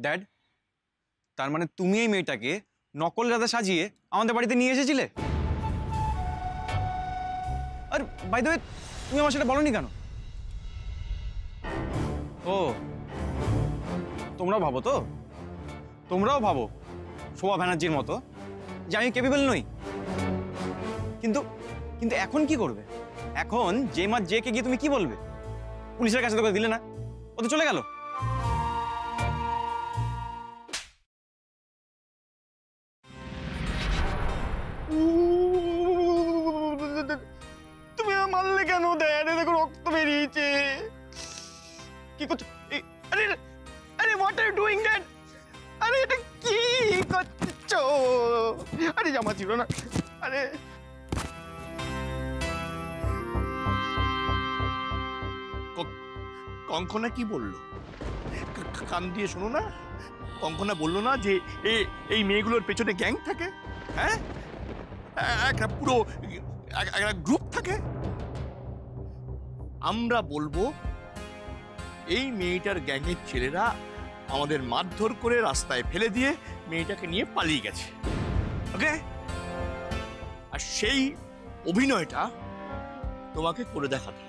Dad, তার মানে তুমি এই মেয়েটাকে নকল রাধা সাজিয়ে আমাদের বাড়িতে নিয়ে এসেছিলে? আর বাই দ্য ওয়ে, তুমি আমার সেটা বলনি কেন? ও, তোমরাও ভাবো তো, তোমরাও ভাবো শোভা ব্যানার্জির মতো যে আমি ক্যাপেবল নই। কিন্তু কিন্তু এখন কি করবে? এখন যে মাছ যে কে গিয়ে তুমি কি বলবে? পুলিশের কাছে তোকে দিলে না, ও তো চলে গেল। তুমি মারলে কেন? দেখো রক্ত বেরিয়েছে। কি করছো? আরে আরে, what are you doing that? আরে এটা কি করছো? আরে জামা ছিল না। আরে কঙ্কনা কি বললো? কান দিয়ে শোনো না। কঙ্কনা বললো না যে এই মেয়েগুলোর পেছনে গ্যাং থাকে? হ্যাঁ, একটা পুরো একটা গ্রুপ থাকে। আমরা বলবো এই মেয়েটার গ্যাংয়ের ছেলেরা আমাদের মারধর করে রাস্তায় ফেলে দিয়ে মেয়েটাকে নিয়ে পালিয়ে গেছে। ওকে, আর সেই অভিনয়টা তোমাকে করে দেখাতে,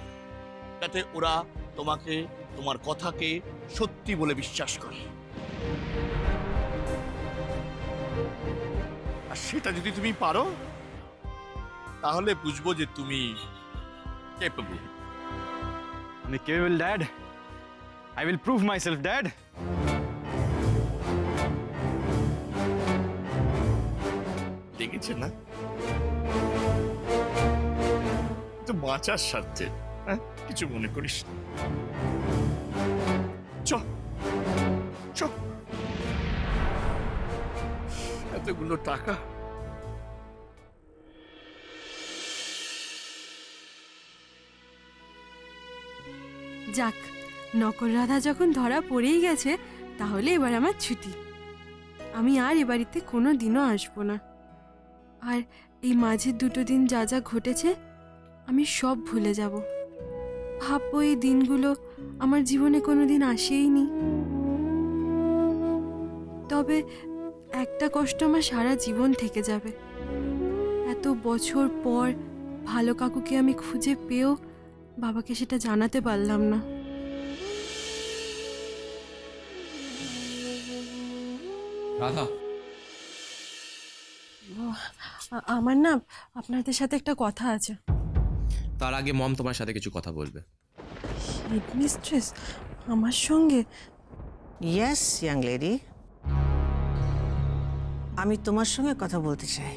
যাতে ওরা তোমাকে, তোমার কথাকে সত্যি বলে বিশ্বাস করে। আর সেটা যদি তুমি পারো, তাহলে বুঝবো যে তুমি ক্যাপেবল। আমি capable dad. I will prove myself, Dad. দেখেছেন না, তো বাঁচার স্বার্থে কিছু মনে করিস। চ চ, এতগুলো টাকা যাক, নকল রাধা যখন ধরা পড়েই গেছে, তাহলে এবার আমার ছুটি। আমি আর এ বাড়িতে কোনো দিনও আসবো না। আর এই মাঝের 2 দিন যা যা ঘটেছে আমি সব ভুলে যাব। ভাববো এই দিনগুলো আমার জীবনে কোনো দিন আসেইনি। তবে একটা কষ্ট আমার সারা জীবন থেকে যাবে। এত বছর পর ভালো কাকুকে আমি খুঁজে পেয়েও বাবাকে সেটা জানাতে পারলাম না। রাধা, আমার না আপনাদের সাথে একটা কথা আছে। তার আগে মম তোমার সাথে কিছু কথা বলবে। হেডমিস্ট্রেস আমার সঙ্গে? ইয়েস ইয়াং লেডি, আমি তোমার সঙ্গে কথা বলতে চাই।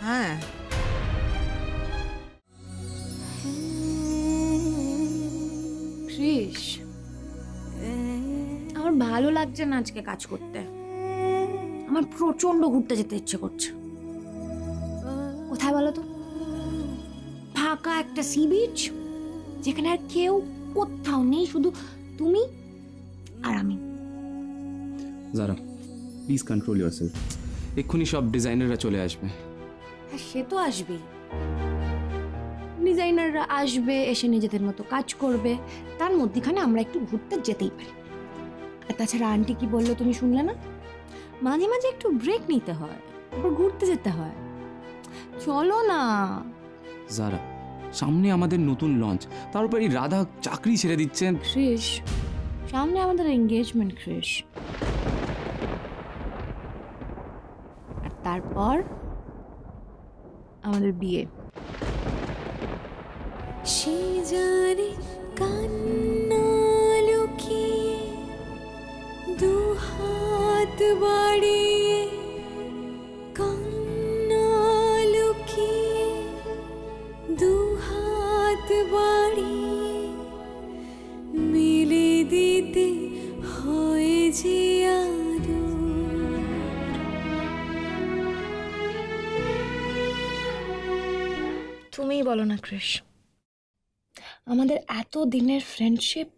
হ্যাঁ, কৃষ, আমার ভালো লাগছে না আজকে কাজ করতে। আমার প্রচন্ড ঘুরতে যেতে ইচ্ছে করছে। কোথায় বলো তো? ফাঁকা একটা সি বিচ, যেখানে আর কেউ কোথাও নেই, শুধু তুমি আর আমি। যারা, প্লিজ কন্ট্রোল ইয়োরসেলফ। এক্ষুনি সব ডিজাইনাররা চলে আসবে। হ্যাঁ, সে তো আসবেই। ডিজাইনাররা আসবে, এসে নিজেদের মতো কাজ করবে, তার মধ্যখানে আমরা একটু ঘুরতে যেতেই পারি। আর তাছাড়া আন্টি কি বললো তুমি শুনলে না? মাঝে মাঝে একটু ব্রেক নিতে হয়, তারপর ঘুরতে যেতে হয়। চলো না। যারা, সামনে আমাদের নতুন লঞ্চ, তার উপর এই রাধা চাকরি ছেড়ে দিচ্ছেন। কৃষ, সামনে আমাদের এঙ্গেজমেন্ট কৃষ, আর তারপর আমাদের বিয়ে। সে জানে কান্না লুকিয়ে, 2 হাত বাড়িয়ে কান্না লুকিয়ে, 2 হাত বাড়িয়ে মেলে দিতে হয় যে আদর। তুমিই বলো না কৃষ। আমাদের এত দিনের ফ্রেন্ডশিপ,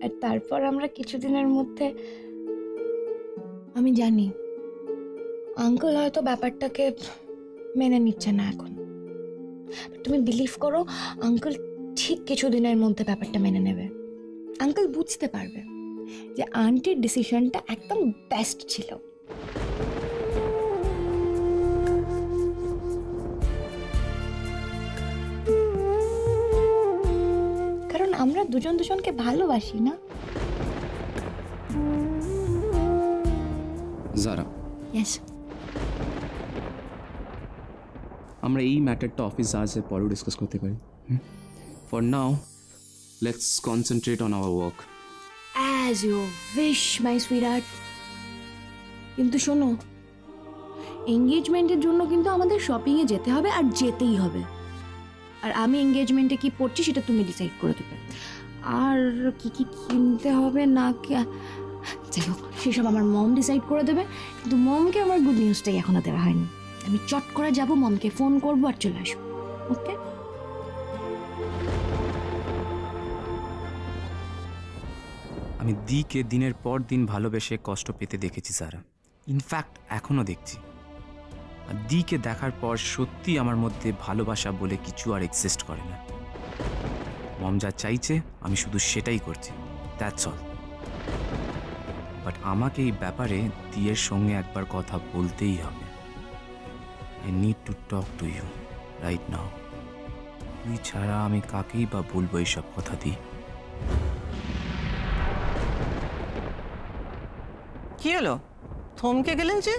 আর তারপর আমরা কিছুদিনের মধ্যে, আমি জানি আঙ্কেল হয়তো ব্যাপারটাকে মেনে নিচ্ছে না এখন। তুমি বিলিভ করো, আঙ্কেল ঠিক কিছুদিনের মধ্যে ব্যাপারটা মেনে নেবে। আঙ্কেল বুঝতে পারবে যে আন্টির ডিসিশনটা একদম বেস্ট ছিল। কারণ আমরা দুজন দুজনকে ভালোবাসি না? জারা, ইয়েস। আমরা এই ম্যাটারটা অফিস আওয়ার্সের পরেও ডিসকাস করতে পারি। For now let's concentrate on our work. As you wish my sweetheart. কিন্তু শোনো, এঙ্গেজমেন্টের জন্য কিন্তু আমাদের শপিংয়ে যেতে হবে, আর যেতেই হবে। আর আমি এঙ্গেজমেন্টে কি পড়ছি সেটা তুমি ডিসাইড করে দেবে। আর কি কি কিনতে হবে না কি, যাই হোক সেসব আমার মম ডিসাইড করে দেবে। কিন্তু মমকে আমার গুড নিউজটাই এখনো দেওয়া হয়নি। আমি চট করে যাব, মমকে ফোন করবো আর চলে আসবো। ওকে? আমি দিকে দিনের পর দিন ভালোবেসে কষ্ট পেতে দেখেছি সারা, ইনফ্যাক্ট এখনো দেখছি। আর দিকে দেখার পর সত্যি আমার মধ্যে ভালোবাসা বলে কিছু আর এক্সিস্ট করে না। মম যা চাইছে আমি শুধু সেটাই করছি, দ্যাটস অল। বাট আমাকে এই ব্যাপারে দিয়ের সঙ্গে একবার কথা বলতেই হবে। I need to talk to you right now. তুই ছাড়া আমি কাকেই বা বলবো এইসব কথা দি। কি হলো, থমকে গেলেন যে?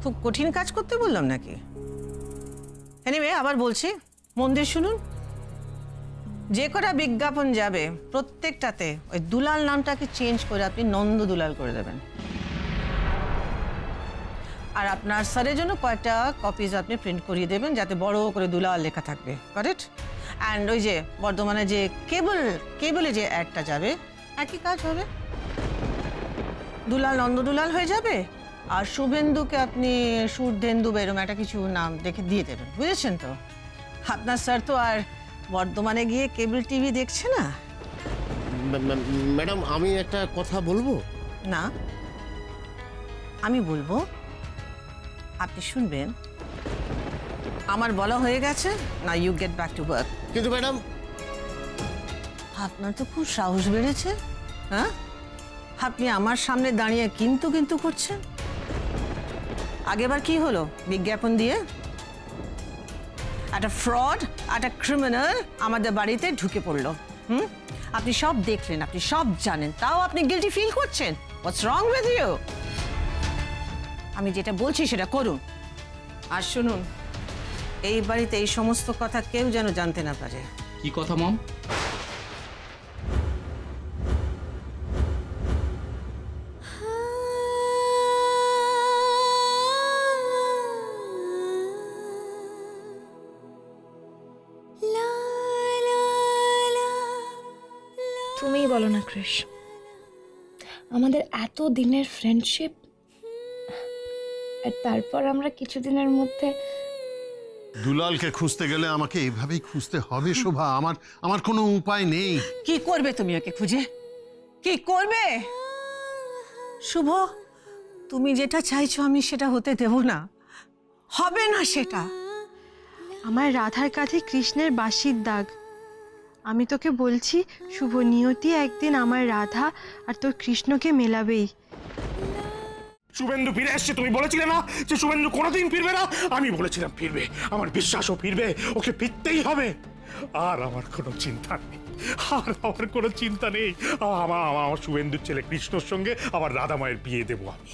খুব কঠিন কাজ করতে বললাম নাকি? এনিওয়ে, আবার বলছি, মন দিয়ে শুনুন। যে কটা বিজ্ঞাপন যাবে প্রত্যেকটাতে ওই দুলাল নামটাকে চেঞ্জ করে আপনি নন্দ দুলাল করে দেবেন। আর আপনার স্যারের জন্য কয়েকটা কপিজ আপনি প্রিন্ট করিয়ে দেবেন, যাতে বড় করে দুলাল লেখা থাকবে। কারেক্ট? অ্যান্ড ওই যে বর্ধমানে যে কেবলে যে অ্যাডটা যাবে, একই কাজ হবে। দুলাল নন্দ দুলাল হয়ে যাবে। আর শুভেন্দুকে আপনি সুরধেন্দু বা এরকম একটা কিছু নাম দেখে দিয়ে দেবেন। বুঝেছেন তো? আপনার স্যার তো আর বর্ধমানে গিয়ে কেবল টিভি দেখছে না। ম্যাডাম, আমি একটা কথা বলবো? না, আমি বলবো, আপনি শুনবেন। আমার বলা হয়ে গেছে না, you get back to work. কিন্তু ম্যাডাম, আপনার তো খুব সাহস বেড়েছে। হ্যাঁ, আপনি আমার সামনে দাঁড়িয়ে কিন্তু কিন্তু করছেন। আগেবার কি হলো বিজ্ঞাপন দিয়ে? একটা ফ্রড, একটা ক্রিমিনাল আমাদের বাড়িতে ঢুকে পড়লো। আপনি সব দেখলেন, আপনি সব জানেন, তাও আপনি গিল্টি ফিল করছেন। হোয়াটস রং উইথ ইউ? আমি যেটা বলছি সেটা করুন। আর শুনুন, এই বাড়িতে এই সমস্ত কথা কেউ যেন জানতে না পারে। কি কথা মম? তুমিই বলো না ক্রিশ, আমাদের এত দিনের ফ্রেন্ডশিপ, আর তারপর আমরা কিছুদিনের মধ্যে। দুলালকে খুঁজতে গেলে আমাকে এইভাবেই খুঁজতে হবে শোভা। আমার কোনো উপায় নেই। কি করবে তুমি ওকে খুঁজে? কি করবে? শুভ, তুমি যেটা চাইছো আমি সেটা হতে দেব না। হবে না সেটা। আমার রাধার কাঁধে কৃষ্ণের বাঁশির দাগ। আমি তোকে বলছি, শুভ নিয়তি একদিন আমার রাধা আর তোর কৃষ্ণকে মেলাবেই। শুভেন্দু ফিরে আসছে। তুমি বলেছিলে না যে শুভেন্দু কোনোদিন ফিরবে না? আমি বলেছিলাম ফিরবে। আমার বিশ্বাসও ফিরবে, ওকে ফিরতেই হবে। আর আমার কোনো চিন্তা নেই, আমার কোনো চিন্তা নেই। আমার শুভেন্দুর ছেলে কৃষ্ণর সঙ্গে আবার রাধা মায়ের বিয়ে দেবো আমি।